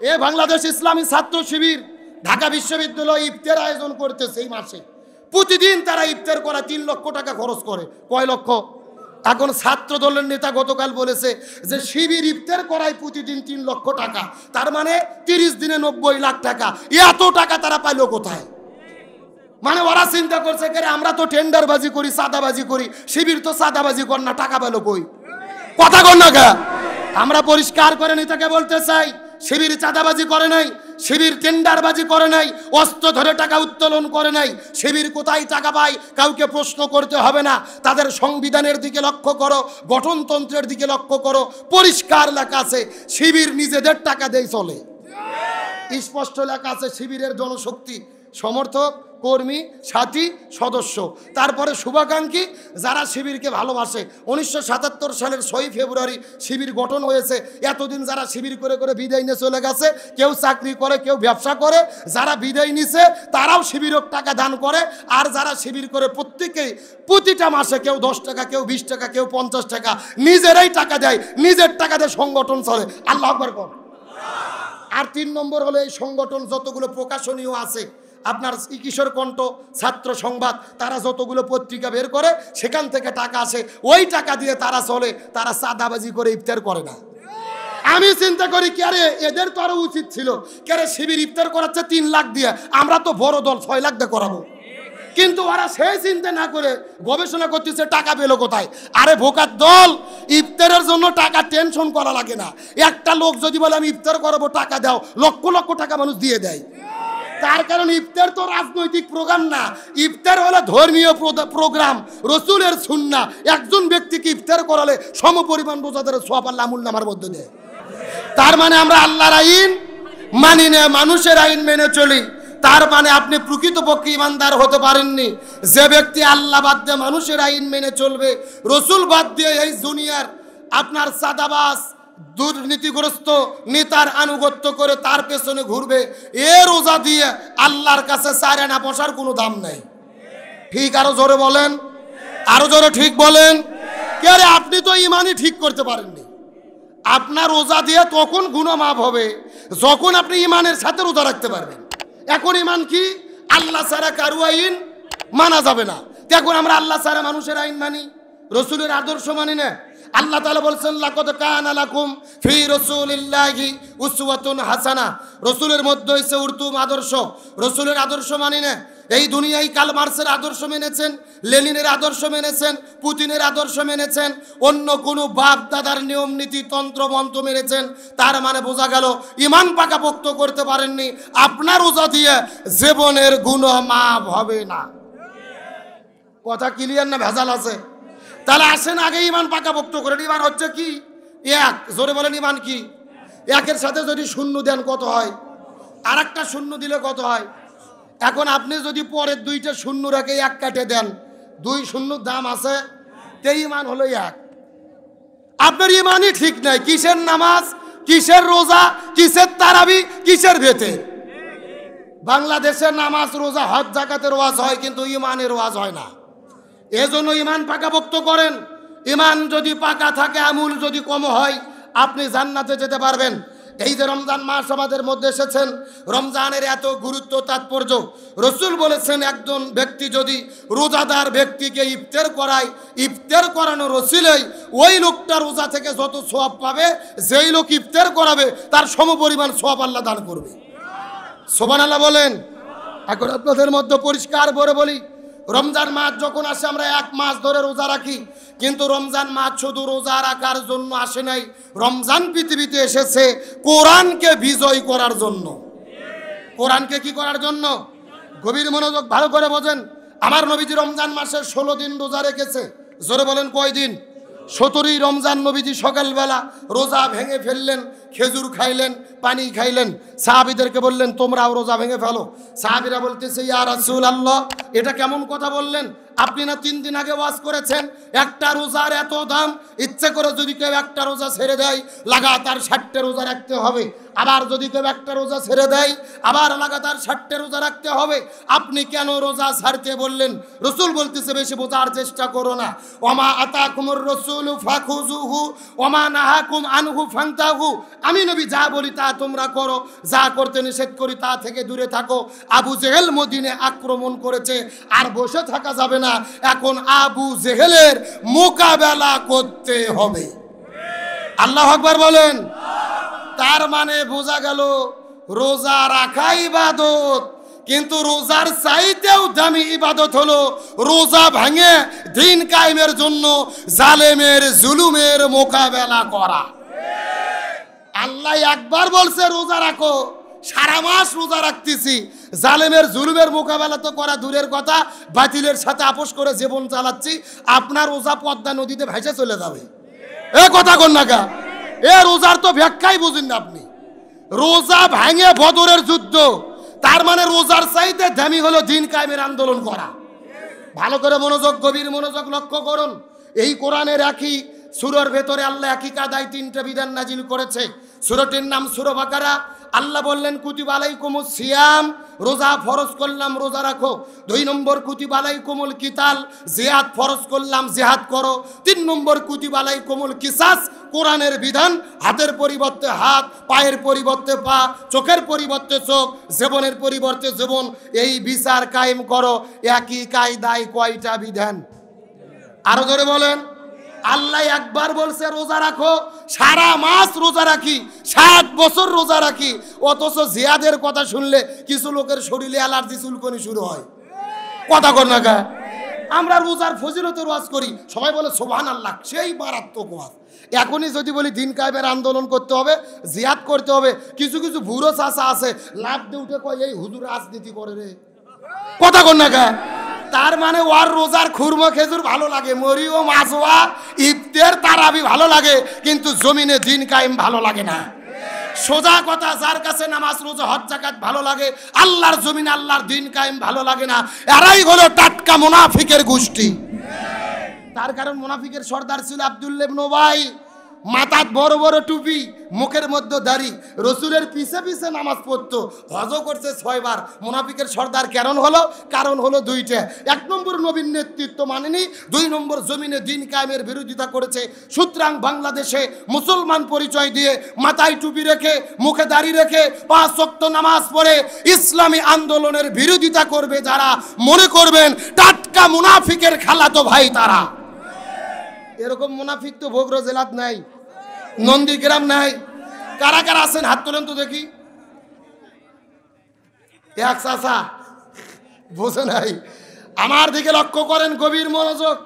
এ বাংলাদেশ ইসলামী ছাত্র শিবির ঢাকা বিশ্ববিদ্যালয় ইফতার আয়োজন করতেছে এই মাসে। প্রতিদিন তারা ইফতার করা 3 লক্ষ টাকা খরচ করে। কয় লক্ষ? এখন ছাত্র দলের নেতা গতকাল বলেছে যে শিবির ইফতার করায় প্রতিদিন 3 লক্ষ টাকা, তার মানে 30 দিনে 90 লাখ টাকা। এত টাকা তারা পাইলো কোথায়? মানে ওরা চিন্তা করছে কে আমরা তো টেন্ডারবাজি করি, চাঁদাবাজি করি, শিবির তো চাঁদাবাজি কর না, টাকা পেলো কই? কথা কর না কে? আমরা পরিষ্কার করে নেতাকে বলতে চাই, শিবির চাঁদাবাজি করে নাই, শিবির টেন্ডারবাজি করে নাই, অস্ত্র ধরে টাকা উত্তোলন করে নাই। শিবির কোথায় টাকা পায় কাউকে প্রশ্ন করতে হবে না। তাদের সংবিধানের দিকে লক্ষ্য করো, গঠনতন্ত্রের দিকে লক্ষ্য করো, পরিষ্কার লেখা আছে শিবির নিজেদের টাকা দেয় চলে। স্পষ্ট লেখা আছে শিবিরের জনশক্তি, সমর্থক, কর্মী, সাথী, সদস্য, তারপরে শুভাকাঙ্ক্ষী যারা শিবিরকে ভালোবাসে। 1977 সালের 6 ফেব্রুয়ারি শিবির গঠন হয়েছে। এতদিন যারা শিবির করে করে বিদায় নিয়ে চলে গেছে, কেউ চাকরি করে, কেউ ব্যবসা করে, যারা বিদায় নিছে তারাও শিবিরক টাকা দান করে। আর যারা শিবির করে প্রত্যেকেই প্রতিটা মাসে কেউ 10 টাকা, কেউ 20 টাকা, কেউ 50 টাকা নিজেরাই টাকা দেয়, নিজের টাকা দিয়ে সংগঠন চলে। আল্লাহু আকবার কর। আর 3 নম্বর হলো এই সংগঠন যতগুলো প্রকাশনীয় আছে, আপনার কিশোর কণ্ঠ, ছাত্র সংবাদ, তারা যতগুলো পত্রিকা বের করে সেখান থেকে টাকা আসে, ওই টাকা দিয়ে তারা চলে। তারা চাঁদাবাজি করে ইফতার করে না। আমি চিন্তা করি কে রে, এদের তো আরো উচিত ছিল কে রে, শিবির ইফতার করাচ্ছে 3 লাখ দিয়ে, আমরা তো বড় দল 6 লাখ দিয়ে করাবো। কিন্তু ওরা সেই চিন্তা না করে গবেষণা করতেছে টাকা পেলো কোথায়। আরে ভোকার দল, ইফতারের জন্য টাকা টেনশন করা লাগে না। একটা লোক যদি বলে আমি ইফতার করাবো, টাকা দাও, লক্ষ লক্ষ টাকা মানুষ দিয়ে দেয়। তার কারণ ইফতার তো রাজনৈতিক প্রোগ্রাম না, ইফতার হলো ধর্মীয় প্রোগ্রাম, রসুলের সুন্নাহ। একজন ব্যক্তিকে ইফতার করালে সমপরিমাণ রোজাদারের সওয়াব আল্লাহ আমুলনামার মধ্যে দেয়। তার মানে আমরা আল্লাহর আইন মানি না, মানুষের আইন মেনে চলি। তার মানে আপনি প্রকৃতপক্ষে ইমানদার হতে পারেননি। যে ব্যক্তি আল্লাহ বাদ দিয়ে মানুষের আইন মেনে চলবে, রসুল বাদ দিয়ে এই দুনিয়ার আপনার চাঁদাবাজ, দুর্নীতিগ্রস্ত নেতার আনুগত্য করে তার পেছনে ঘুরবে, এ রোজা দিয়ে আল্লাহর কাছে 4 আনা পয়সার কোনো দাম নেই। ঠিক? আরো জোরে বলেন, আরো জোরে ঠিক বলেন। কে রে, আপনি তো ইমানই ঠিক করতে পারেননি। আপনার রোজা দিয়ে তখন গুনাহ মাফ হবে যখন আপনি ইমানের সাথে রোজা রাখতে পারবেন। এখন ইমান কি? আল্লাহ ছাড়া কারো আইন মানা যাবে না। এখন আমরা আল্লাহ ছাড়া মানুষের আইন মানি, রসুলের আদর্শ মানি না। আল্লাহ তাআলা বলছেন লাকাদ কানা লাকুম ফি রাসূলিল্লাহি উসওয়াতুন হাসানা। রসুলের মধ্যে হইছে উত্তম আদর্শ। রসুলের আদর্শ মানি না। এই দুনিয়ায় কার্ল মার্ক্সের আদর্শ মেনেছেন, লেনিনের আদর্শ মেনেছেন, পুতিনের আদর্শ মেনেছেন, অন্য কোনো বাপ দাদার নিয়ম নীতি তন্ত্র মন্ত্র মেনেছেন। তার মানে বোঝা গেল ইমান পাকাপোক্ত করতে পারেননি। আপনার রোজা দিয়ে জীবনের গুনাহ মাফ হবে না। কথা ক্লিয়ার না ভেজাল আছে? তাহলে আসেন আগে ইমান পাকাপোক্ত করেন। ইমান হচ্ছে কি? 1। জোরে বলেন ইমান কি? 1-এর সাথে যদি 0 দেন কত হয়? আর একটা 0 দিলে কত হয়? এখন আপনি যদি পরের 2টা 0 রেখে 1 কাটে দেন, 2 0 দাম আছে, তে ইমান হলো 1। আপনার ইমানই ঠিক নাই। কিসের নামাজ, কিসের রোজা, কিসের তারাবি, কিসের ভেতে? বাংলাদেশের নামাজ, রোজা, হজ, যাকাতের ওয়াজ হয়, কিন্তু ইমানের ওয়াজ হয় না। এজন্য ইমান পাকাপোক্ত করেন। ইমান যদি পাকা থাকে, আমল যদি কম হয়, আপনি জান্নাতে যেতে পারবেন। এই যে রমজান মাস আমাদের মধ্যে এসেছেন, রমজানের এত গুরুত্ব তাৎপর্য। রসুল বলেছেন একজন ব্যক্তি যদি রোজাদার ব্যক্তিকে ইফতার করায়, ইফতার করানোর ওসিলায় ওই লোকটা রোজা থেকে যত সওয়াব পাবে, যেই লোক ইফতার করাবে তার সমপরিমাণ সওয়াব আল্লাহ দান করবে। সুবহানাল্লাহ বলেন। এখন আপনাদের মধ্যে পরিষ্কার করে বলি, রমজান মাস যখন আসে আমরা 1 মাস ধরে রোজা রাখি, কিন্তু রমজান মাস শুধু রোজা রাখার জন্য আসে নাই। রমজান পৃথিবীতে এসেছে কোরআনকে বিজয় করার জন্য। কোরআনকে কি করার জন্য? গভীর মনোযোগ ভালো করে বোঝেন। আমার নবীজি রমজান মাসে 16 দিন রোজা রেখেছে। জোরে বলেন কয় দিন? 17ই রমজান নবীজি সকালবেলা রোজা ভেঙে ফেললেন, খেজুর খাইলেন, পানি খাইলেন। সাহাবীদেরকে বললেন তোমরাও রোজা ভেঙে ফেলো। সাহাবীরা বলতেছে ইয়া রাসূলুল্লাহ, এটা কেমন কথা বললেন? আপনি না 3 দিন আগে ওয়াজ করেছেন একটা রোজার এত দাম, ইচ্ছে করে যদি কেউ একটা রোজা ছেড়ে দেয় লাগাতার 60টা রোজা রাখতে হবে। আবার যদি কেউ একটা রোজা ছেড়ে দেয় আবার লাগাতার 60টা রোজা রাখতে হবে। আপনি কেন রোজা ছাড়তে বললেন? রসুল বলতেছে বেশি বোঝার চেষ্টা করো না। ওমা আতাকুমুর রাসূলু ফাখুযুহু ওমা নাহাকুম আনহু ফান্তাহু। আমি নবী যা বলি তা তোমরা করো, যা করতে নিষেধ করি তা থেকে দূরে থাকো। আবু জেহেল মদিনে আক্রমণ করেছে, আর বসে থাকা যাবে না, এখন আবু জেহেলের মোকাবেলা করতে হবে। আল্লাহু আকবার বলেন। তার মানে বোঝা গেল রোজা রাখা ইবাদত, কিন্তু রোজার চাইতেও দামি ইবাদত হলো রোজা ভেঙে দিন কায়েমের জন্য জালেমের জুলুমের মোকাবেলা করা। আল্লাহ একবার বলছে রোজা রাখো, সারা মাস রোজা রাখতেছি, জালেমের জুলুমের মোকাবেলা তো করা দূরের কথা, বাতিলের সাথে আপোষ করে জীবন চালাচ্ছি, আপনার রোজা পদ্মা নদীতে ভেসে চলে যাবে। এ কথা কোন নাকা, এ রোজার তো ব্যাখ্যাই বুঝেন না আপনি। রোজা ভাঙে বদরের যুদ্ধ, তার মানে রোজার চাইতে দামি হলো দিন কায়েমের আন্দোলন করা। ভালো করে মনোযোগ, গভীর মনোযোগ লক্ষ্য করুন। এই কোরআনের একই সূরার ভেতরে আল্লাহ একই কায়দায় তিনটা বিধান নাজিল করেছে। সূরাটির নাম সূরা বাকারা। আল্লাহ বললেন কুতিবা আলাইকুমুস সিয়াম, রোজা ফরজ করলাম রোজা রাখো। 2 নম্বর কুতিবা আলাইকুমুল কিতাল, জিহাদ ফরজ করলাম জিহাদ করো। 3 নম্বর কুতিবা আলাইকুমুল কিসাস, কোরআনের বিধান হাতের পরিবর্তে হাত, পায়ের পরিবর্তে পা, চোখের পরিবর্তে চোখ, জীবনের পরিবর্তে জীবন, এই বিচার কায়েম করো। একই কায়দায় কয়টা বিধান? আরো ধরে বলেন। আল্লাহ একবার বলছে রোজা রাখো, সারা মাস রোজা রাখি, 60 বছর রোজা রাখি, অথচ জিহাদের কথা শুনলে কিছু লোকের শরীরে অ্যালার্জি চুলকনি শুরু হয়। কথা কর না গা। আমরা রোজার ফজিলতের ওয়াজ করি, সবাই বলে সুবহানাল্লাহ, সেই মারাত্মক ওয়াজ। এখনই যদি বলি দিন কায়েমের আন্দোলন করতে হবে, জিহাদ করতে হবে, কিছু কিছু বুড়ো চাচা আছে লাভ দিয়ে উঠে কয় এই হুজুর রাজনীতি করে রে। কথা কর না গা। তার মানে ওয়ার রোজার খুরমা খেজুর ভালো লাগে, মরিও মাছওয়া ইফতার তারাবি ভালো লাগে, কিন্তু জমিনে দিন কায়েম ভালো লাগে না। সোজা কথা, যার কাছে নামাজ রোজা হজ যাকাত ভালো লাগে, আল্লাহর জমিনে আল্লাহর দিন কায়েম ভালো লাগে না, এরাই হলো টাটকা মুনাফিকের গোষ্ঠী। তার কারণ মুনাফিকের সর্দার ছিল আব্দুল্লাহ ইবনে উবাই, মাথাত বড় বড় টুপি, মুখের মধ্যে দাড়ি, রসুলের পিছে পিছে নামাজ পড়তো, হজও করছে 6 বার। মুনাফিকের সর্দার কারণ হলো, কারণ হলো 2টা। 1 নম্বর নবীর নেতৃত্ব মানেনি, 2 নম্বর জমিনে দিন কায়েমের বিরোধিতা করেছে। সুতরাং বাংলাদেশে মুসলমান পরিচয় দিয়ে মাথায় টুপি রেখে মুখে দাড়ি রেখে 5 ওয়াক্ত নামাজ পড়ে ইসলামী আন্দোলনের বিরোধিতা করবে যারা, মনে করবেন টাটকা মুনাফিকের খালাতো ভাই তারা। এরকম মুনাফিক তো বগুড়া জেলাত নাই, নন্দীগ্রাম নাই। কারা কারা আছেন হাত তোলেন তো দেখি। এক চাচা বোঝে নাই, আমার দিকে লক্ষ্য করেন, গভীর মনোযোগ।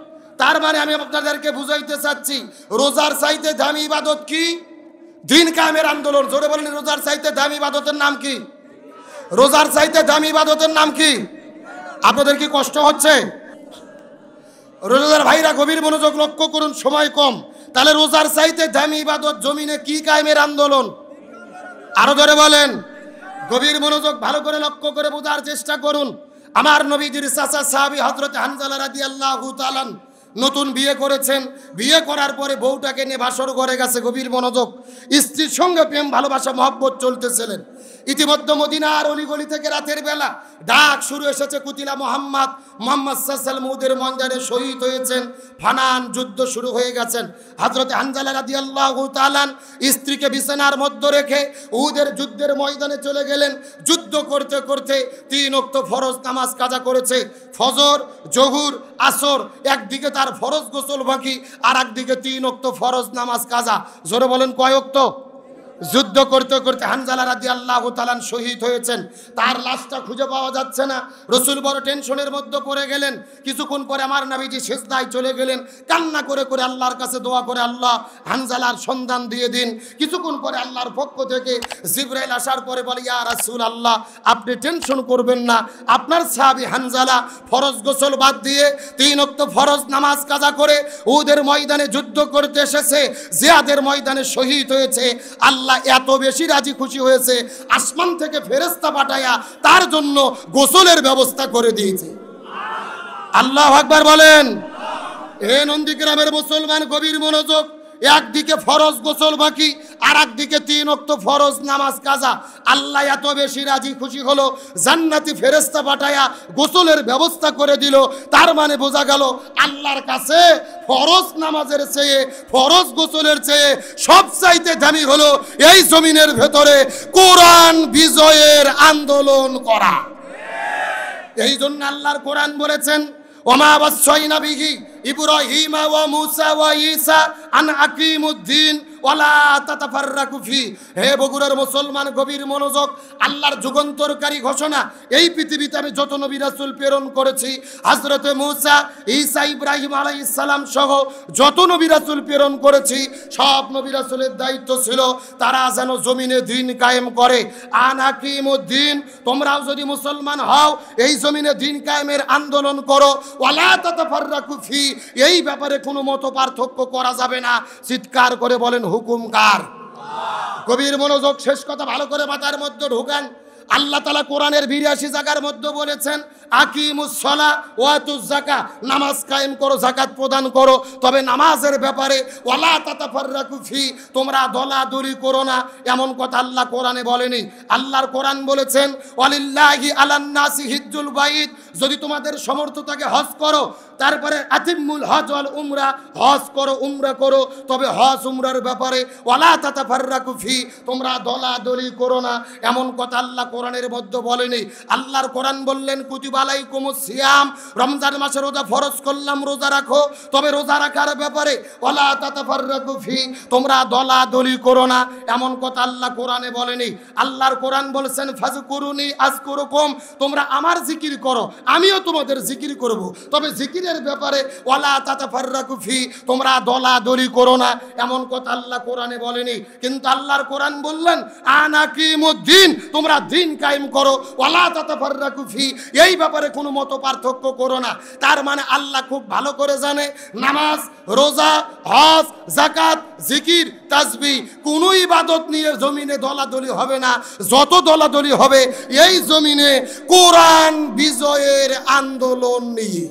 তার মানে আমি আপনাদেরকে বুঝাইতে চাচ্ছি রোজার চাইতে দামি ইবাদত কি? দিন কায়েমের আন্দোলন। জোরে বলেন, রোজার চাইতে দামি ইবাদতের নাম কি? রোজার চাইতে দামি ইবাদতের নাম কি? আপনাদের কি কষ্ট হচ্ছে? রোজাদার ভাইরা গভীর মনোযোগ লক্ষ্য করুন, সময় কম। তাহলে রোজার চাইতে দামি ইবাদত জমিনে কি কায়েমের আন্দোলন? আরো ধরে বলেন। গভীর মনোযোগ ভালো করে লক্ষ্য করে বোঝার চেষ্টা করুন। আমার নবীজির চাচা সাহাবী হযরত হানজালা রাদিয়াল্লাহু তাআলা নতুন বিয়ে করেছেন, বিয়ে করার পরে বউটাকে নিয়ে বাসর ঘরে গেছে। গভীর মনোযোগ, স্ত্রীর সঙ্গে প্রেম ভালোবাসা মহব্বত চলতেছিলেন। ইতিমধ্যে মদিনার অলিগলি থেকে রাতের বেলা ডাক শুরু এসেছে, কুতিলা মোহাম্মদ, মোহাম্মদ সাল্লাল্লাহু আলাইহি ময়দানে শহীদ হয়েছেন, ফানান যুদ্ধ শুরু হয়ে গেছেন। হযরত হানজালা রাদিয়াল্লাহু তাআলা স্ত্রীকে বিছানার মধ্যে রেখে উহুদের যুদ্ধের ময়দানে চলে গেলেন। যুদ্ধ করতে করতে 3 ওয়াক্ত ফরজ নামাজ কাজা করেছে, ফজর, জোহর, আসর। একদিকে তার ফরজ গোসল বাকি, আর একদিকে 3 ওয়াক্ত ফরজ নামাজ কাজা। জোরে বলেন কয় ওয়াক্ত? যুদ্ধ করতে করতে হানজালা রাদিয়াল্লাহু তাআলা শহীদ হয়েছেন। তার লাশটা খুঁজে পাওয়া যাচ্ছে না। রাসূল বড় টেনশনের মধ্যে পড়ে গেলেন। কিছুক্ষণ পরে আমার নবীজি সিজদায় চলে গেলেন, কান্না করে করে আল্লাহর কাছে দোয়া করে, আল্লাহ হানজালার সন্ধান দিয়ে দিন। কিছুক্ষণ পরে আল্লাহর পক্ষ থেকে জিবরাইল আসার পরে বলে, ইয়া রাসূলুল্লাহ, আপনি টেনশন করবেন না, আপনার সাহাবী হানজালা ফরজ গোসল বাদ দিয়ে 3 ওয়াক্ত ফরজ নামাজ কাজা করে উহুদের ময়দানে যুদ্ধ করতে এসেছে, জিহাদের ময়দানে শহীদ হয়েছে। আল্লাহ এত বেশি রাজি খুশি হয়েছে, আসমান থেকে ফেরেশতা পাঠায়া তার জন্য গোসলের ব্যবস্থা করে দিয়েছে। আল্লাহু আকবার বলেন। এ নন্দীগ্রামের মুসলমান গভীর মনোযোগ, একদিকে ফরজ গোসল বাকি, আর একদিকে 3 ওয়াক্ত ফরজ নামাজ কাজা। আল্লাহ এত বেশি রাজি খুশি হলো, জান্নাতি ফেরেশতা পাঠায়া গোসলের ব্যবস্থা করে দিল। তার মানে বোঝা গেল আল্লাহর কাছে ফরজ নামাজের চেয়ে, ফরজ গোসলের চেয়ে সবচাইতে দামি হলো এই জমিনের ভেতরে কোরআন বিজয়ের আন্দোলন করা। এই জন্য আল্লাহর কোরআন বলেছেন, ওমা ওয়াসাইনা বিহি ইব্রাহিমা ওয়া মুসা ওয়া ঈসা আন আকিমুদ্দিন ওয়ালা তাতাফাররাকু ফি। হে বগুড়ার মুসলমান, গভীর মনোযোগ। আল্লাহর যুগান্তরকারী ঘোষণা, এই পৃথিবীতে আমি যত নবী রাসূল প্রেরণ করেছি, হযরতে মুসা, ঈসা, ইব্রাহিম আলাইহিস সালাম সহ যত নবী রাসূল প্রেরণ করেছি, সব নবী রাসূলের দায়িত্ব ছিল তারা যেন জমিনে দ্বীন কায়েম করে। আন আকিমুদ্দিন, তোমরাও যদি মুসলমান হও এই জমিনে দ্বীন কায়েমের আন্দোলন করো। ওয়ালা তাতাফাররাকু ফি, এই ব্যাপারে কোনো মত পার্থক্য করা যাবে না। চিৎকার করে বলেন হুকুম কার? গভীর মনোযোগ, শেষ কথা ভালো করে মাথার মধ্যে ঢোকান। আল্লাহ তাআলা কোরআনের ৮২ জায়গার মধ্যে বলেছেন আকিমুস সালাহ ওয়া আতুজ যাকাত, নামাজ কায়েম করো, যাকাত প্রদান করো। তবে নামাজের ব্যাপারে ওয়ালা তাতাফাররাকু ফি, তোমরা দলাদলি করো না, এমন কথা আল্লাহ কোরআনে বলেনি। আল্লাহর কোরআন বলেছেন ওয়ালিল্লাহি আলান নাসি হিজ্জুল বাইত, যদি তোমাদের সামর্থ্য থাকে হজ করো। তারপরে আতিমুল হজ ওয়াল উমরা, হজ করো, উমরা করো। তবে হজ উমরার ব্যাপারে ওয়ালা তাতাফাররাকু ফি, তোমরা দলাদলি করো না, এমন কথা আল্লাহ কোরআনের মধ্যে বলেনি। আল্লাহর কোরআন বললেন কুতিবা আলাইকুমুস সিয়াম, রমজান মাসে রোজা ফরজ করলাম, রোজা রাখো। তবে রোজা রাখার ব্যাপারে ওয়ালা তাতাফাররাকু ফি, তোমরা দলাদলি করো না, এমন কথা আল্লাহ কোরআনে বলেনি। আল্লাহর কোরআন বলেছেন ফাজকুরুনি আযকুরুকুম, তোমরা আমার জিকির করো, আমিও তোমাদের জিকির করব। তবে জিকিরের ব্যাপারে ওয়ালা তাতাফাররাকু ফি, তোমরা দলাদলি করো না, এমন কথা আল্লাহ কোরআনে বলেনি। কিন্তু আল্লাহর কোরআন বললেন আনাকিমুদ্দিন, তোমরা দ্বীন কায়েম করো। ওয়ালা তাতাফাররাকু ফি, এই ব্যাপারে কোনো মত পার্থক্য করো না। তার মানে আল্লাহ খুব ভালো করে জানে নামাজ, রোজা, হজ, যাকাত, জিকির, তাসবিহ, কোনো ইবাদত নিয়ে জমিনে দলাদলি হবে না। যত দলাদলি হবে এই জমিনে কোরআন বিজয়ের আন্দোলন নিয়ে।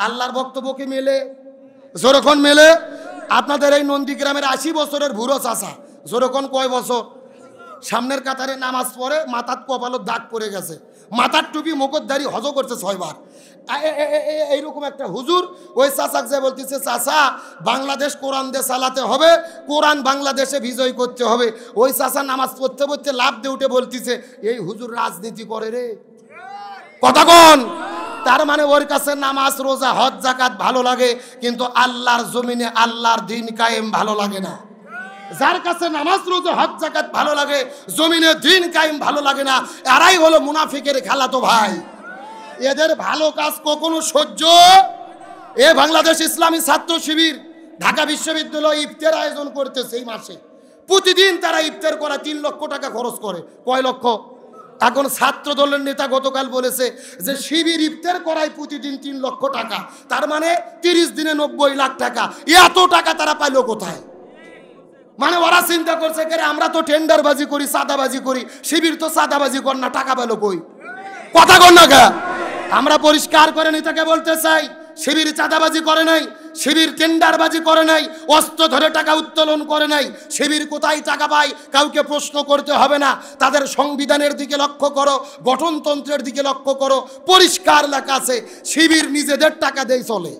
আল্লাহর বক্তব্য কি মেলে? যখন মেলে, আপনাদের এই নন্দীগ্রামের ৮০ বছরের বুড়ো চাচা যখন কয় বছর সামনের কাতারে নামাজ পড়ে, মাথার কপালত দাগ পড়ে গেছে, মাথার টুপি মুখোশধারী, হজ করছে 6 বার। এইরকম একটা হুজুর ওই চাচাক যে বলতেছে, চাচা বাংলাদেশ কোরআন দিয়ে চালাতে হবে, কোরআন বাংলাদেশে বিজয় করতে হবে। ওই চাচা নামাজ পড়তে পড়তে লাভ দিয়ে উঠে বলতেছে, এই হুজুর রাজনীতি করে রে, কথা কোন? তার মানে ওর কাছে নামাজ, রোজা, হজ, যাকাত ভালো লাগে, কিন্তু আল্লাহর জমিনে আল্লাহর দ্বীন কায়েম ভালো লাগে না। যার কাছে নামাজ, রোজা, হজ, যাকাত ভালো লাগে, জমিনে দ্বীন কায়েম ভালো লাগে না, এরাই হলো মুনাফিকের খালাতো ভাই। এদের ভালো কাজ কখনো সহ্য। এ বাংলাদেশ ইসলামী ছাত্র শিবির ঢাকা বিশ্ববিদ্যালয় ইফতার আয়োজন করতেছে এই মাসে। প্রতিদিন তারা ইফতার করা 3 লক্ষ টাকা খরচ করে। কয় লক্ষ? এখন ছাত্র দলের নেতা গতকাল বলেছে যে শিবির ইফতার করায় প্রতিদিন 3 লক্ষ টাকা, তার মানে 30 দিনে 90 লাখ টাকা। এত টাকা তারা পাইলো কোথায়? মানে ওরা চিন্তা করছে কে, আমরা তো টেন্ডারবাজি করি, চাঁদাবাজি করি, শিবির তো চাঁদাবাজি কর না, টাকা পেলো কই? কথা কর না কে? আমরা পরিষ্কার করে নেতাকে বলতে চাই, শিবির চাঁদাবাজি করে নাই, শিবির টেন্ডারবাজি করে নাই, অস্ত্র ধরে টাকা উত্তোলন করে নাই। শিবির কোথায় টাকা পায় কাউকে প্রশ্ন করতে হবে না। তাদের সংবিধানের দিকে লক্ষ্য করো, গঠনতন্ত্রের দিকে লক্ষ্য করো, পরিষ্কার লেখা আছে শিবির নিজেদের টাকা দেয় চলে।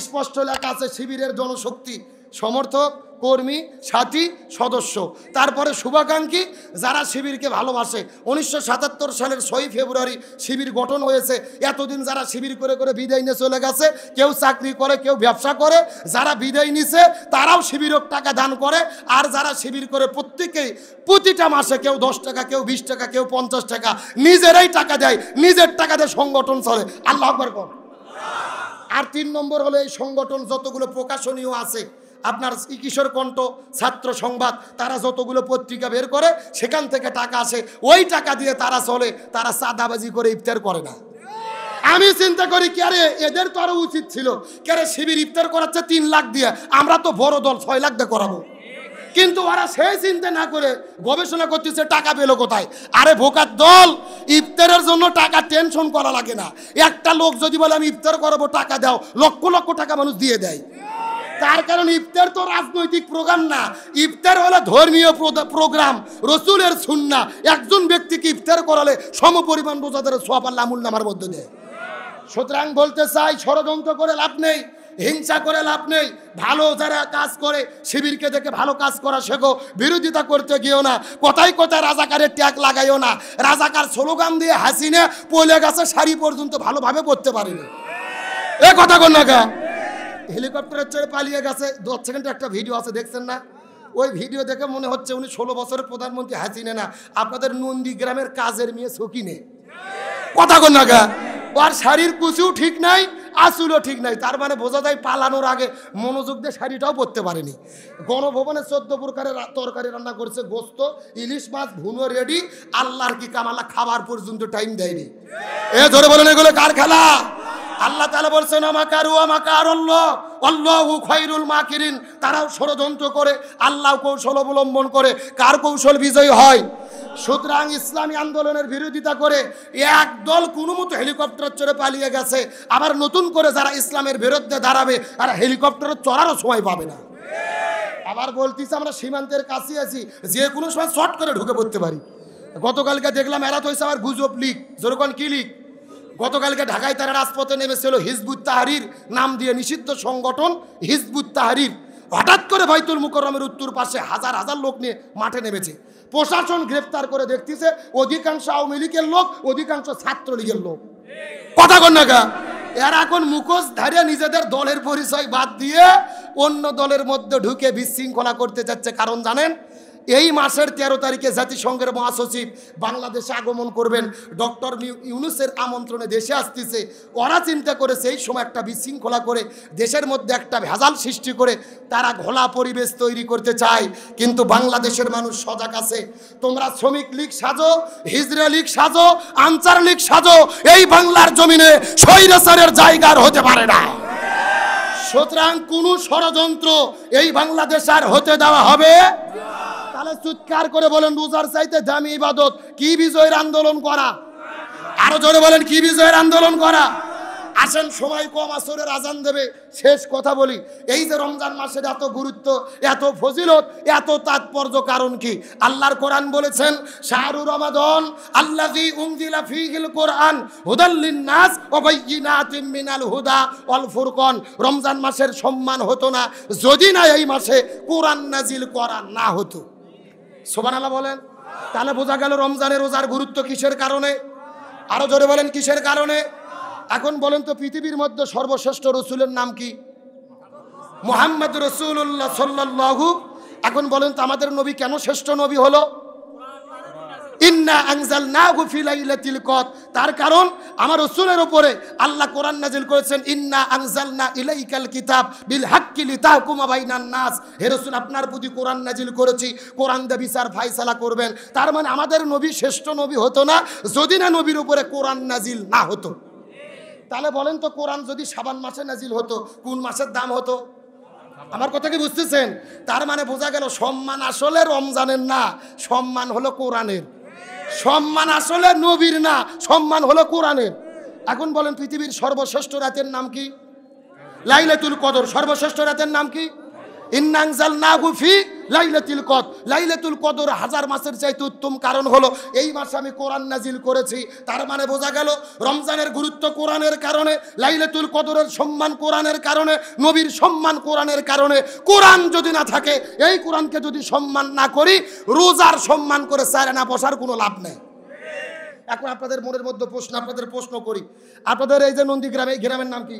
স্পষ্ট লেখা আছে শিবিরের জনশক্তি, সমর্থক, কর্মী, সাথী, সদস্য, তারপরে শুভাকাঙ্ক্ষী যারা শিবিরকে ভালোবাসে। 1977 সালের 6 ফেব্রুয়ারি শিবির গঠন হয়েছে। এতদিন যারা শিবির করে করে বিদায় নিয়ে চলে গেছে, কেউ চাকরি করে, কেউ ব্যবসা করে, যারা বিদায় নিছে তারাও শিবিরক টাকা দান করে। আর যারা শিবির করে প্রত্যেকেই প্রতিটা মাসে কেউ 10 টাকা, কেউ 20 টাকা, কেউ 50 টাকা নিজেরাই টাকা দেয়, নিজের টাকা দিয়ে সংগঠন চলে। আল্লাহু আকবার কর। আর 3 নম্বর হলো এই সংগঠন যতগুলো প্রকাশনীয় আছে, আপনার কিশোর কণ্ঠ, ছাত্র সংবাদ, তারা যতগুলো পত্রিকা বের করে সেখান থেকে টাকা আসে, ওই টাকা দিয়ে তারা চলে। তারা চাঁদাবাজি করে ইফতার করে না। আমি চিন্তা করি কে রে, এদের তো আরো উচিত ছিল, কে রে শিবির ইফতার করাচ্ছে 3 লাখ দিয়ে, আমরা তো বড় দল 6 লাখ দিয়ে করাবো। কিন্তু ওরা সেই চিন্তা না করে গবেষণা করতেছে টাকা পেলো কোথায়। আরে ভোকার দল, ইফতারের জন্য টাকা টেনশন করা লাগে না। একটা লোক যদি বলে আমি ইফতার করাবো টাকা দাও, লক্ষ লক্ষ টাকা মানুষ দিয়ে দেয়। তার কারণ ইফতার তো রাজনৈতিক প্রোগ্রাম না, ইফতার হলো ধর্মীয় প্রোগ্রাম, রসুলের সুন্নাহ। একজন ব্যক্তিকে ইফতার করালে সমপরিমাণ রোজাদারের সওয়াব আল্লাহ আমল নামার মধ্যে দেয়। সুতরাং বলতে চাই, ষড়যন্ত্র করে লাভ নেই, হিংসা করে লাভ নেই। ভালো যারা কাজ করে শিবিরকে দেখে ভালো কাজ করা শেখো, বিরোধিতা করতে গিয়েও না। কথায় কথায় রাজাকারের ট্যাগ লাগাইও না। রাজাকার স্লোগান দিয়ে হাসিনে পলে গেছে, শাড়ি পর্যন্ত ভালোভাবে পড়তে পারিনি। এ কথা কর না গা, হেলিকপ্টারের চড়ে পালিয়ে গেছে। 10 সেকেন্ডের একটা ভিডিও আছে, দেখছেন না? ওই ভিডিও দেখে মনে হচ্ছে উনি 16 বছরের প্রধানমন্ত্রী হাসিনে না, আপনাদের নন্দীগ্রামের কাজের মেয়ে সকিনে। কথা কর না গা, আর শাড়ির কুচিও ঠিক নাই, আসুলও ঠিক নাই। তার মানে বোঝা যায় পালানোর আগে মনোযোগ দিয়ে শাড়িটাও পরতে পারেনি। গণভবনে 14 প্রকারের তরকারি রান্না করছে, গোস্ত, ইলিশ মাছ ভুনো রেডি। আল্লাহর কি কাম, আল্লাহ খাবার পর্যন্ত টাইম দেয়নি। এ ধরে বলেন এগুলো কার খেলা? আল্লাহ তাআলা বলছেন আমাকারু আমাকারুল্লাহ আল্লাহু খায়রুল মাকিরিন। তারাও ষড়যন্ত্র করে, আল্লাহ কৌশল অবলম্বন করে। কার কৌশল বিজয়ী হয়? সুতরাং ইসলামী আন্দোলনের বিরোধিতা করে একদল কোনো মতো হেলিকপ্টার চড়ে পালিয়ে গেছে। আবার নতুন করে যারা ইসলামের বিরুদ্ধে দাঁড়াবে আর হেলিকপ্টারে চড়ারও সময় পাবে না। আবার বলতেছি আমরা সীমান্তের কাছে আছি, যে কোনো সময় শর্ট করে ঢুকে পড়তে পারি। গতকালকে দেখলাম এরা তো হয়েছে আবার গুজব লিগ, যেরকম কি লিগ। গতকালকে ঢাকায় তারা রাজপথে নেমেছিল হিজবুত তাহরির নাম দিয়ে, নিষিদ্ধ সংগঠন হিজবুত তাহরির। হঠাৎ করে বাইতুল মুকাররমের উত্তর পাশে হাজার হাজার লোক নিয়ে মাঠে নেমেছে। প্রশাসন গ্রেফতার করে দেখতেছে অধিকাংশ আওয়ামী লীগের লোক, অধিকাংশ ছাত্রলীগের লোক। কথা কন না গা, এরা এখন মুখোশ ধারিয়ে নিজেদের দলের পরিচয় বাদ দিয়ে অন্য দলের মধ্যে ঢুকে বিশৃঙ্খলা করতে যাচ্ছে। কারণ জানেন, এই মাসের 13 তারিখে জাতিসংঘের মহাসচিব বাংলাদেশে আগমন করবেন। ডক্টর ইউনূসের আমন্ত্রণে দেশে আসতেছে। ওরা চিন্তা করেছে এই সময় একটা বিশৃঙ্খলা করে দেশের মধ্যে একটা ভেজাল সৃষ্টি করে তারা ঘোলা পরিবেশ তৈরি করতে চায়। কিন্তু বাংলাদেশের মানুষ সজাগ আছে। তোমরা শ্রমিক লীগ সাজো, হিজরা লীগ সাজো, আনসার লীগ সাজো, এই বাংলার জমিনে স্বৈরাচারের জায়গার হতে পারে না। সুতরাং কোন ষড়যন্ত্র এই বাংলাদেশ আর হতে দেওয়া হবে। তাহলে চিৎকার করে বলেন, রোজার চাইতে দামি ইবাদত কি বিজয়ের আন্দোলন করা? আরো জোরে বলেন, কি বিজয়ের আন্দোলন করা? আসেন, সময় কম, আসরের আজান দেবে, শেষ কথা বলি। এই যে রমজান মাসের এত গুরুত্ব, এত ফজিলত, এত তাৎপর্য, কারণ কি? আল্লাহর কোরআন বলেছেন শাহরু রমাদান আল্লাযী উনজিলা ফীহিল কোরআন হুদাল লিন-নাস ওয়া বাইয়িনাতিম মিনাল হুদা ওয়াল ফুরকান। রমজান মাসের সম্মান হতো না যদি না এই মাসে কোরআন নাজিল করা না হতো। সুবহানাল্লাহ বলেন। তাহলে বোঝা গেল রমজানের রোজার গুরুত্ব কিসের কারণে? আরো জোরে বলেন, কিসের কারণে? এখন বলেন তো, পৃথিবীর মধ্যে সর্বশ্রেষ্ঠ রসুলের নাম কি? মুহাম্মদ রাসূলুল্লাহ সাল্লাল্লাহু। এখন বলেন তো, আমাদের নবী কেন শ্রেষ্ঠ নবী হলো? ইন্না আনজালনাহু ফি লাইলাতিল কদর। তার কারণ আমার রাসূলের উপরে আল্লাহ কোরআন নাযিল করেছেন, ইন্না আনজালনা ইলাইকাল কিতাব বিল হাক্কি লিতাহকুমা বাইনান নাস। হে রাসূল, আপনার প্রতি কোরআন নাযিল করেছি, কোরআন দিয়ে বিচার ফায়সালা করবেন। তার মানে আমাদের নবী শ্রেষ্ঠ নবী হতো না যদি না নবীর উপরে কোরআন নাযিল না হতো। তাহলে বলেন তো, কোরআন যদি শাবান মাসে নাজিল হতো, কোন মাসের দাম হতো? আমার কথা কি বুঝতেছেন? তার মানে বোঝা গেল সম্মান আসলে রমজানের না, সম্মান হলো কোরআনের। সম্মান আসলে নবীর না, সম্মান হলো কোরআনের। এখন বলেন, পৃথিবীর সর্বশ্রেষ্ঠ রাতের নাম কি? লাইলাতুল কদর। সর্বশ্রেষ্ঠ রাতের নাম কি? ইন্না আনজালনাহু ফি লাইলাতুল কদর। লাইলাতুল কদর হাজার মাসের চাইতে উত্তম, কারণ হলো এই মাসে আমি কোরআন নাজিল করেছি। তার মানে বোঝা গেল রমজানের গুরুত্ব কোরআনের কারণে, লাইলাতুল কদরের সম্মান কোরআনের কারণে, নবীর সম্মান কোরআনের কারণে। কোরআন যদি না থাকে, এই কোরআনকে যদি সম্মান না করি, রোজার সম্মান করে চায় না বসার কোনো লাভ নেই। এখন আপনাদের মনের মধ্যে প্রশ্ন, আপনাদের প্রশ্ন করি, আপনাদের এই যে নন্দীগ্রাম, এই গ্রামের নাম কি?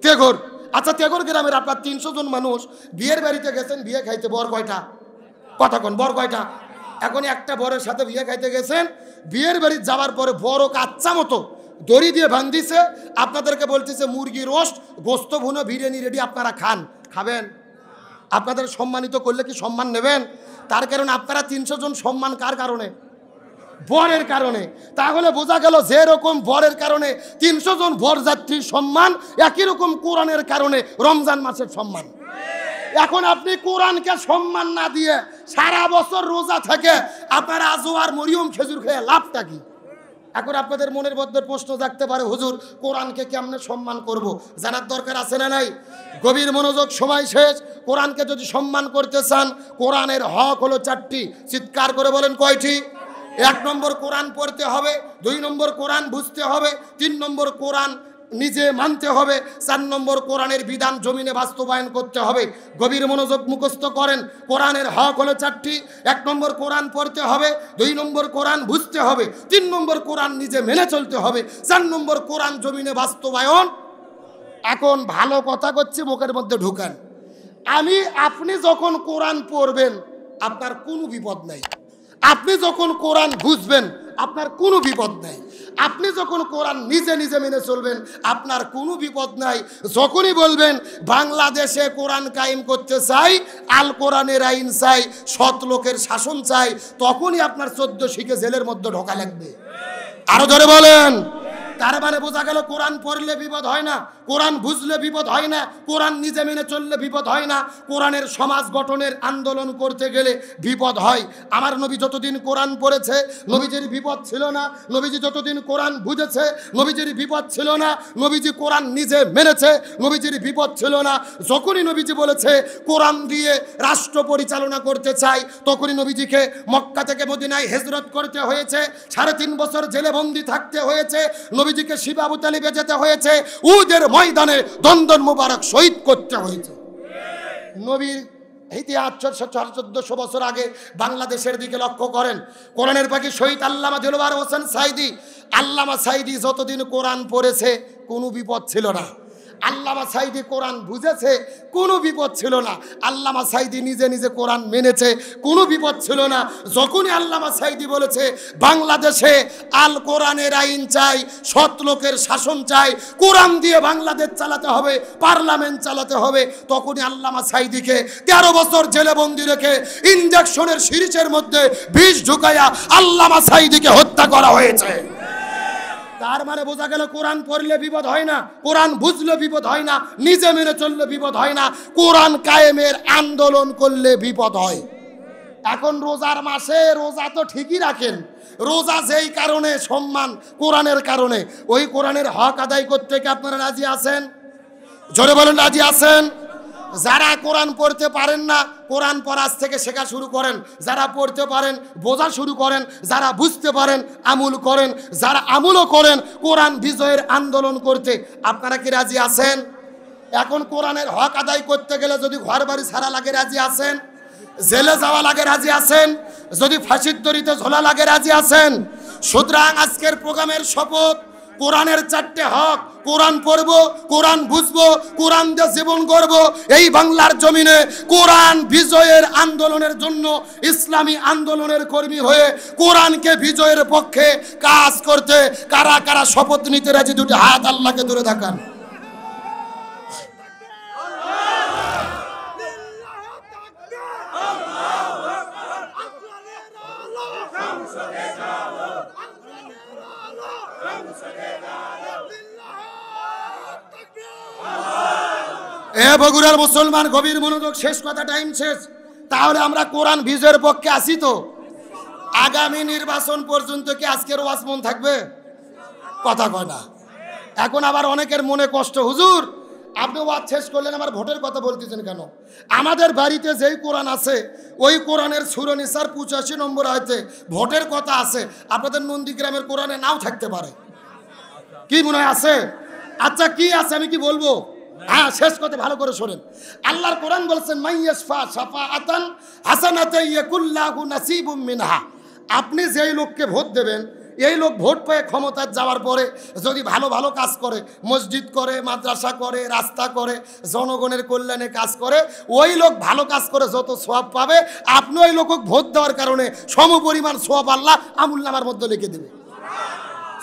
তেঘর। আচ্ছা, তেঘর গ্রামের আপনার 300 জন মানুষ বিয়ের বাড়িতে গেছেন, বিয়ে খাইতে। বর কয়টা? কথা কোন, বর কয়টা? এখন একটা বরের সাথে বিয়ে খাইতে গেছেন, বিয়ের বাড়ি যাওয়ার পরে বড় কাচ্চা মতো দড়ি দিয়ে বান্ধিছে, আপনাদেরকে বলতেছে মুরগি রোস্ট, গোস্ত ভুনো, বিরিয়ানি রেডি, আপনারা খান। খাবেন? আপনাদের সম্মানিত করলে কি সম্মান নেবেন? তার কারণ আপনারা 300 জন সম্মান কার কারণে? বরের কারণে। তাহলে বোঝা গেল যে রকম বরের কারণে 300 জন বরযাত্রীর সম্মান, একই রকম কোরআনের কারণে রমজান মাসের সম্মান। এখন আপনি কোরআনকে সম্মান না দিয়ে সারা বছর রোজা থেকে আপনার আজও আর মরিয়ম খেজুর খেয়ে লাভটা কি? এখন আপনাদের মনের মধ্যে প্রশ্ন জাগতে পারে, হুজুর কোরআনকে কেমনে সম্মান করব? জানার দরকার আছে না নাই? গভীর মনোযোগ, সময় শেষ। কোরআনকে যদি সম্মান করতে চান, কোরআনের হক হলো 4টি। চিৎকার করে বলেন কয়টি? 1 নম্বর কোরআন পড়তে হবে, 2 নম্বর কোরআন বুঝতে হবে, 3 নম্বর কোরআন নিজে মানতে হবে, 4 নম্বর কোরআনের বিধান জমিনে বাস্তবায়ন করতে হবে। গভীর মনোযোগ, মুখস্থ করেন। কোরআনের হক হলো 4টি। 1 নম্বর কোরআন পড়তে হবে, 2 নম্বর কোরআন বুঝতে হবে, 3 নম্বর কোরআন নিজে মেনে চলতে হবে, 4 নম্বর কোরআন জমিনে বাস্তবায়ন। এখন ভালো কথা করছি, মুখের মধ্যে ঢুকান। আপনি যখন কোরআন পড়বেন আপনার কোনো বিপদ নাই। আপনি যখন কোরআন বুঝবেন আপনার কোনো বিপদ নাই। আপনি যখন কোরআন নিজে নিজে মেনে চলবেন আপনার কোনো বিপদ নাই। যখনই বলবেন বাংলাদেশে কোরআন কায়েম করতে চাই, আল কোরআনের আইন চাই, সৎ লোকের শাসন চাই, তখনই আপনার 14 শিখে জেলের মধ্যে ঢোকা লাগবে। আরো ধরে বলেন। তার মানে বোঝা গেল কোরআন পড়লে বিপদ হয় না, কোরআন বুঝলে বিপদ হয় না, কোরআন নিজে মেনে চললে বিপদ হয় না, কোরআনের সমাজ গঠনের আন্দোলন করতে গেলে বিপদ হয়। আমার নবী যতদিন কোরআন পড়েছে নবীজির বিপদ ছিল না। নবীজি যতদিন কোরআন বুঝেছে নবীজির বিপদ ছিল না। নবীজি কোরআন নিজে মেনেছে, নবীজির বিপদ ছিল না। যখনই নবীজি বলেছে কোরআন দিয়ে রাষ্ট্র পরিচালনা করতে চাই, তখনই নবীজিকে মক্কা থেকে মদিনায় হিজরত করতে হয়েছে, 3.5 বছর জেলে বন্দি থাকতে হয়েছে, নবীজিকে শিবা আবু তালিবে যেতে হয়েছে, উহুদের ময়দানে দন্দন মুবারক শহীদ করতে হয়েছে। নবীর ইতিহাস 1400 বছর আগে বাংলাদেশের দিকে লক্ষ্য করেন। কোরআনের পাখি শহীদ আল্লামা দিলওয়ার হোসেন সাইদি। আল্লামা সাইদি যতদিন কোরআন পড়েছে কোনো বিপদ ছিল না। আল্লামা সাইদি কোরআন বুঝেছে, কোনো বিপদ ছিল না। আল্লামা সাইদি নিজে নিজে কোরআন মেনেছে, কোনো বিপদ ছিল না। যখনই আল্লামা সাইদি বলেছে বাংলাদেশে আল কোরআনের আইন চাই, সৎ লোকের শাসন চাই, কোরআন দিয়ে বাংলাদেশ চালাতে হবে, পার্লামেন্ট চালাতে হবে, তখনই আল্লামা সাইদিকে 13 বছর জেলে বন্দি রেখে ইনজেকশনের সিরিজের মধ্যে বিষ ঢুকাইয়া আল্লামা সাইদিকে হত্যা করা হয়েছে। তার মানে বোঝা গেল কোরআন পড়লে বিপদ হয় না, কোরআন বুঝলে বিপদ হয় না, নিজে মেনে চললে বিপদ হয় না, কোরআন কায়েমের আন্দোলন করলে বিপদ হয়। এখন রোজার মাসে রোজা তো ঠিকই রাখেন, রোজা যেই কারণে সম্মান কোরআনের কারণে, ওই কোরআনের হক আদায় করতে কি আপনারা রাজি আছেন? জোরে বলেন রাজি আছেন? যারা কোরআন পড়তে পারেন না কোরআন পড়া আজ থেকে শেখা শুরু করেন, যারা পড়তে পারেন বোঝা শুরু করেন, যারা বুঝতে পারেন আমল করেন, যারা আমলও করেন কোরআন বিজয়ের আন্দোলন করতে। আপনারা কি রাজি আছেন? এখন কোরআনের হক আদায় করতে গেলে যদি ঘর বাড়ি ছাড়া লাগে রাজি আছেন? জেলে যাওয়া লাগে রাজি আছেন? যদি ফাঁসির দড়িতে ঝোলা লাগে রাজি আছেন? সুতরাং আজকের প্রোগ্রামের শপথ, কোরআনের 4টে হক, কোরআন পড়বো, কোরআন বুঝবো, কোরআন দিয়ে জীবন গড়ব। এই বাংলার জমিনে কোরআন বিজয়ের আন্দোলনের জন্য ইসলামী আন্দোলনের কর্মী হয়ে কোরআনকে বিজয়ের পক্ষে কাজ করতে কারা কারা শপথ নিতে রাজি? দুটি হাত আল্লাহকে ধরে দেখান। বগুড়ার মুসলমান গভীর মনোযোগ, শেষ কথা, টাইম শেষ। তাহলে আমরা কোরআন বিজয়ের পক্ষে আসি তো? আগামী নির্বাচন পর্যন্ত কি আজকের ওয়াজ মন থাকবে? কথা কয় না। এখন আবার অনেকের মনে কষ্ট, হুজুর আপনি ওয়াজ শেষ করলেন, আমার ভোটের কথা বলতেছেন কেন? আমাদের বাড়িতে যেই কোরআন আছে ওই কোরআনের সূরা নিসার 85 নম্বর আয়াতে ভোটের কথা আছে। আপনাদের নন্দীগ্রামের কোরআনে নাও থাকতে পারে। কি মনে হয় আছে? আচ্ছা কি আছে আমি কি বলবো? হ্যাঁ, শেষ কথা ভালো করে শোনেন। আল্লাহর কোরআন বলছেন মাইয়াশফা শাফাআতান হাসানাতান ইয়াকুল্লাহু নাসিবুম মিনহা। আপনি যেই লোককে ভোট দেবেন, এই লোক ভোট পেয়ে ক্ষমতায় যাওয়ার পরে যদি ভালো ভালো কাজ করে, মসজিদ করে, মাদ্রাসা করে, রাস্তা করে, জনগণের কল্যাণে কাজ করে, ওই লোক ভালো কাজ করে যত সওয়াব পাবে, আপনি ওই লোককে ভোট দেওয়ার কারণে সমপরিমাণ সওয়াব আল্লাহ আমুলনামার মধ্যে লিখে দেবে।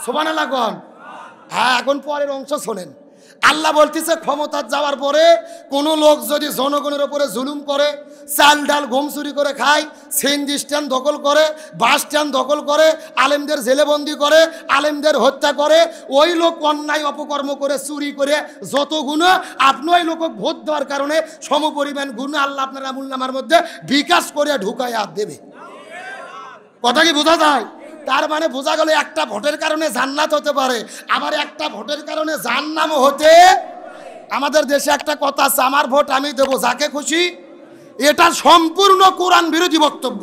সুবহানাল্লাহ কোন? হ্যাঁ, এখন পরের অংশ শোনেন। আল্লাহ বলতেছে ক্ষমতা যাওয়ার পরে কোনো লোক যদি জনগণের উপরে জুলুম করে, চাল ডাল গম চুরি করে খায়, সিএনজি স্ট্যান্ড দখল করে, বাস স্ট্যান্ড দখল করে, আলেমদের জেলেবন্দি করে, আলেমদের হত্যা করে, ওই লোক অন্যায় অপকর্ম করে চুরি করে যত গুনাহ, আপনি ওই লোক ভোট দেওয়ার কারণে সমপরিমাণ গুনাহ আল্লাহ আপনার আমুলনামার মধ্যে বিকাশ করে ঢুকাইয়া দেবে। কথা কি বোঝা যায়? তার মানে বোঝা গেল একটা ভোটের কারণে জান্নাত হতে পারে, আবার একটা ভোটের কারণে জাহান্নামও হতে। আমাদের দেশে একটা কথা আছে, আমার ভোট আমি দেবো যাকে খুশি। এটা সম্পূর্ণ কোরআন বিরোধী বক্তব্য।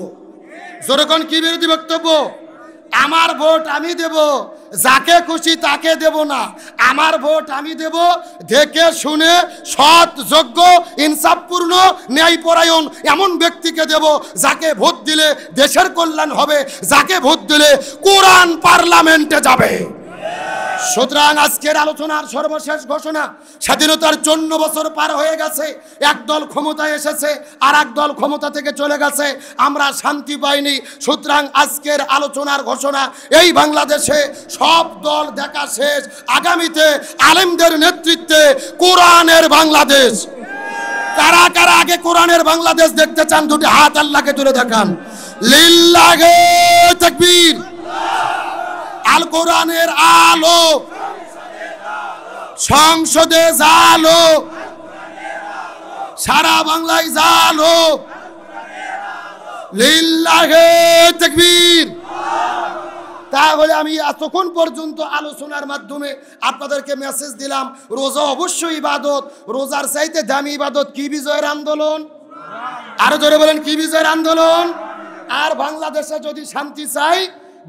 যেরকম কি বিরোধী বক্তব্য? আমার ভোট আমি দেব, যাকে খুশি তাকে দেব না। আমার ভোট আমি দেব দেখে শুনে সৎ, যোগ্য, ইনসাফপূর্ণ, ন্যায়পরায়ণ এমন ব্যক্তিকে দেব যাকে ভোট দিলে দেশের কল্যাণ হবে, যাকে ভোট দিলে কোরআন পার্লামেন্টে যাবে। সুতরাং আজকের আলোচনার সর্বশেষ ঘোষণা, স্বাধীনতার 54 বছর পার হয়ে গেছে, একদল ক্ষমতায় এসেছে আর এক দল ক্ষমতা থেকে চলে গেছে, আমরা শান্তি পাইনি। সুতরাং আজকের আলোচনার ঘোষণা, এই বাংলাদেশে সব দল দেখা শেষ, আগামীতে আলেমদের নেতৃত্বে কোরআনের বাংলাদেশ। কারা কারা আগে কোরআনের বাংলাদেশ দেখতে চান? দুটি হাত আল্লাহকে তুলে দেখান। লিল্লাহে তাকবীর। আল কোরআনের আলো সংসদে জালো, সারা বাংলায় জালো। লিল্লাহে তাকবীর। তাহলে আমি এতক্ষণ পর্যন্ত আলোচনার মাধ্যমে আপনাদেরকে মেসেজ দিলাম, রোজা অবশ্যই ইবাদত। রোজার চাইতে দামি ইবাদত কি? বিজয়ের আন্দোলন। আরো জোরে বলেন, কি বিজয়ের আন্দোলন? আর বাংলাদেশে যদি শান্তি চাই,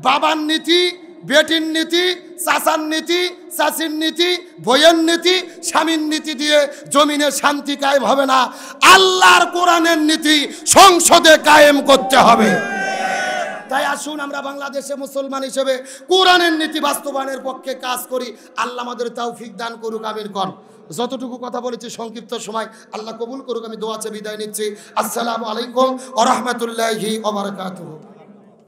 বাবার নীতি, বেটির নীতি, চাচার নীতি, চাচির নীতি, বইয়ের নীতি, স্বামীর নীতি দিয়ে জমিনে শান্তি কায়েম হবে না। আল্লাহর কোরআনের নীতি সংসদে কায়েম করতে হবে। তাই আসুন আমরা বাংলাদেশে মুসলমান হিসেবে কোরআনের নীতি বাস্তবায়নের পক্ষে কাজ করি। আল্লাহ আমাদের তৌফিক দান করুক, আমিন কর। যতটুকু কথা বলেছি সংক্ষিপ্ত সময়, আল্লাহ কবুল করুক। আমি দোয়া চেয়ে বিদায় নিচ্ছি। আসসালামু আলাইকুম ওয়া রাহমাতুল্লাহি ওয়া বারাকাতুহু।